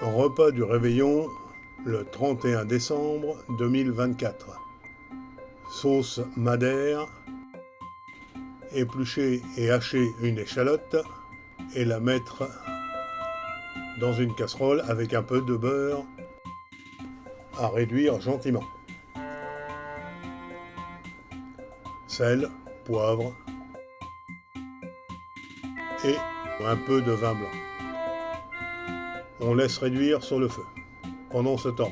Repas du réveillon le 31 décembre 2024. Sauce madère, éplucher et hacher une échalote et la mettre dans une casserole avec un peu de beurre à réduire gentiment. Sel, poivre et un peu de vin blanc. On laisse réduire sur le feu. Pendant ce temps,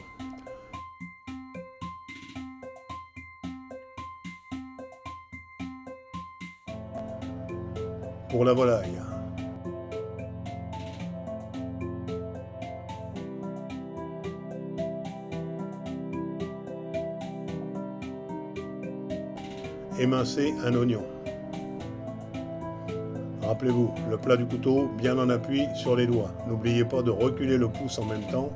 pour la volaille, émincer un oignon. Rappelez-vous, le plat du couteau bien en appui sur les doigts. N'oubliez pas de reculer le pouce en même temps.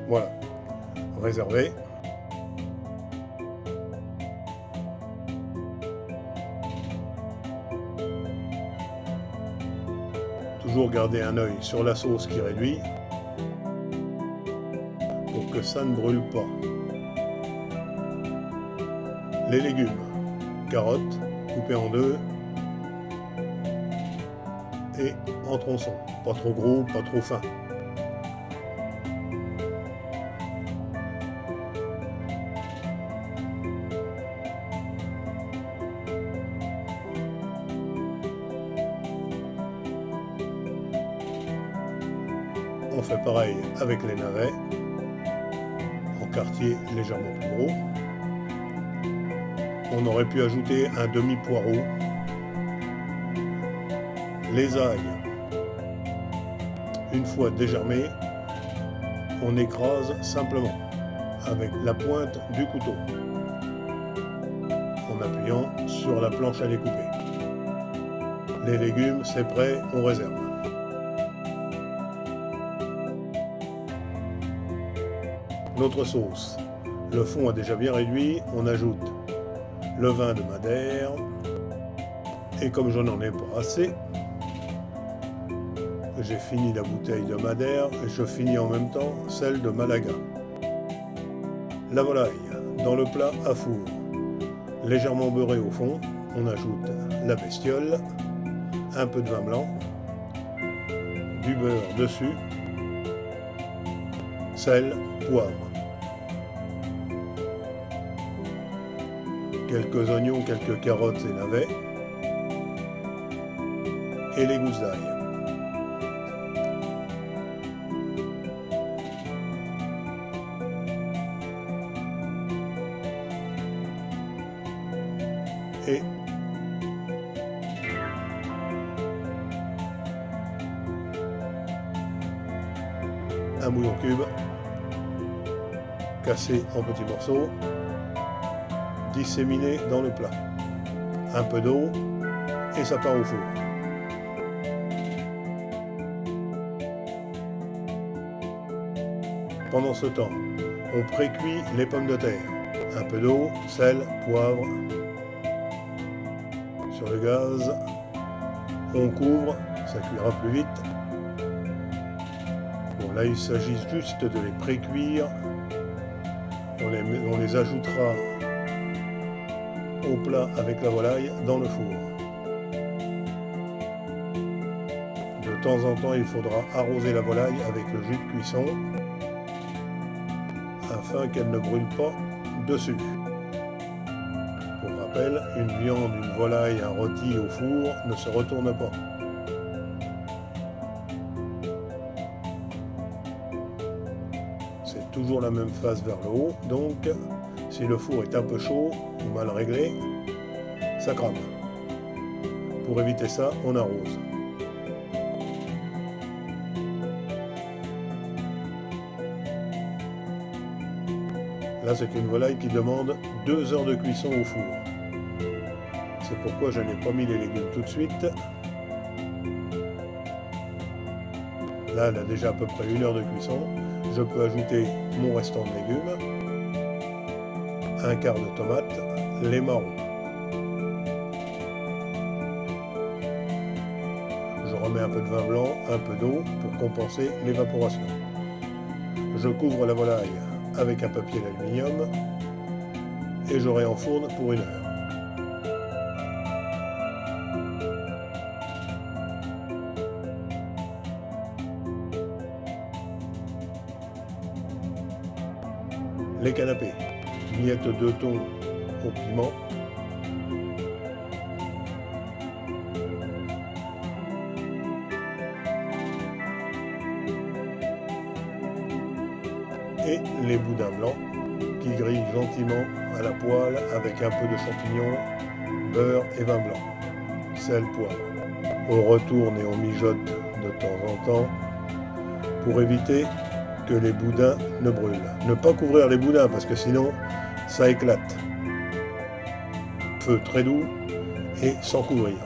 Voilà, réservé. Toujours garder un œil sur la sauce qui réduit pour que ça ne brûle pas. Les légumes, carottes coupées en deux et en tronçons, pas trop gros, pas trop fin. On fait pareil avec les navets, en quartier légèrement plus gros. On aurait pu ajouter un demi-poireau. Les ails, une fois dégermés, on écrase simplement avec la pointe du couteau, en appuyant sur la planche à découper. Les légumes, c'est prêt, on réserve. Notre sauce, le fond a déjà bien réduit, on ajoute le vin de Madère, et comme je n'en ai pas assez, j'ai fini la bouteille de Madère et je finis en même temps celle de Malaga. La volaille dans le plat à four, légèrement beurré au fond, on ajoute la bestiole, un peu de vin blanc, du beurre dessus, sel, poivre, quelques oignons, quelques carottes et navets, et les gousses d'ail. Et un bouillon cube, cassé en petits morceaux, disséminé dans le plat. Un peu d'eau et ça part au four. Pendant ce temps, on précuit les pommes de terre. Un peu d'eau, sel, poivre. Sur le gaz, on couvre, ça cuira plus vite. Bon, là, il s'agit juste de les précuire. On les ajoutera au plat avec la volaille dans le four. De temps en temps, il faudra arroser la volaille avec le jus de cuisson afin qu'elle ne brûle pas dessus. Pour rappel, une viande, une volaille, un rôti au four ne se retourne pas. C'est toujours la même face vers le haut, donc si le four est un peu chaud ou mal réglé, ça crame. Pour éviter ça, on arrose. Là, c'est une volaille qui demande 2 heures de cuisson au four. C'est pourquoi je n'ai pas mis les légumes tout de suite. Là, elle a déjà à peu près 1 heure de cuisson. Je peux ajouter mon restant de légumes, un quart de tomate, les marrons. Je remets un peu de vin blanc, un peu d'eau pour compenser l'évaporation. Je couvre la volaille avec un papier d'aluminium et je réenfourne pour 1 heure. Les canapés, miettes de thon au piment, et les boudins blancs qui grillent gentiment à la poêle avec un peu de champignons, beurre et vin blanc, sel, poivre. On retourne et on mijote de temps en temps pour éviter que les boudins ne brûlent. Ne pas couvrir les boudins parce que sinon ça éclate. Feu très doux et sans couvrir.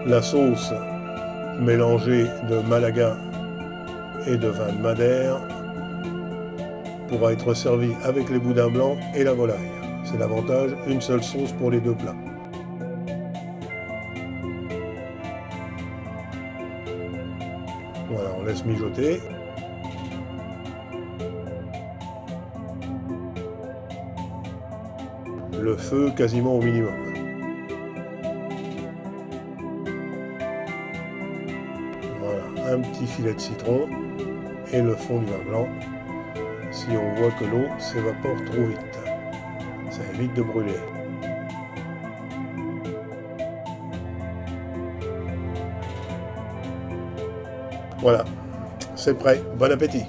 La sauce mélangée de Malaga et de vin de Madère pourra être servie avec les boudins blancs et la volaille. C'est l'avantage, une seule sauce pour les 2 plats. Voilà, on laisse mijoter. Le feu quasiment au minimum. Voilà, un petit filet de citron et le fond du vin blanc. Si on voit que l'eau s'évapore trop vite, ça évite de brûler. Voilà, c'est prêt. Bon appétit!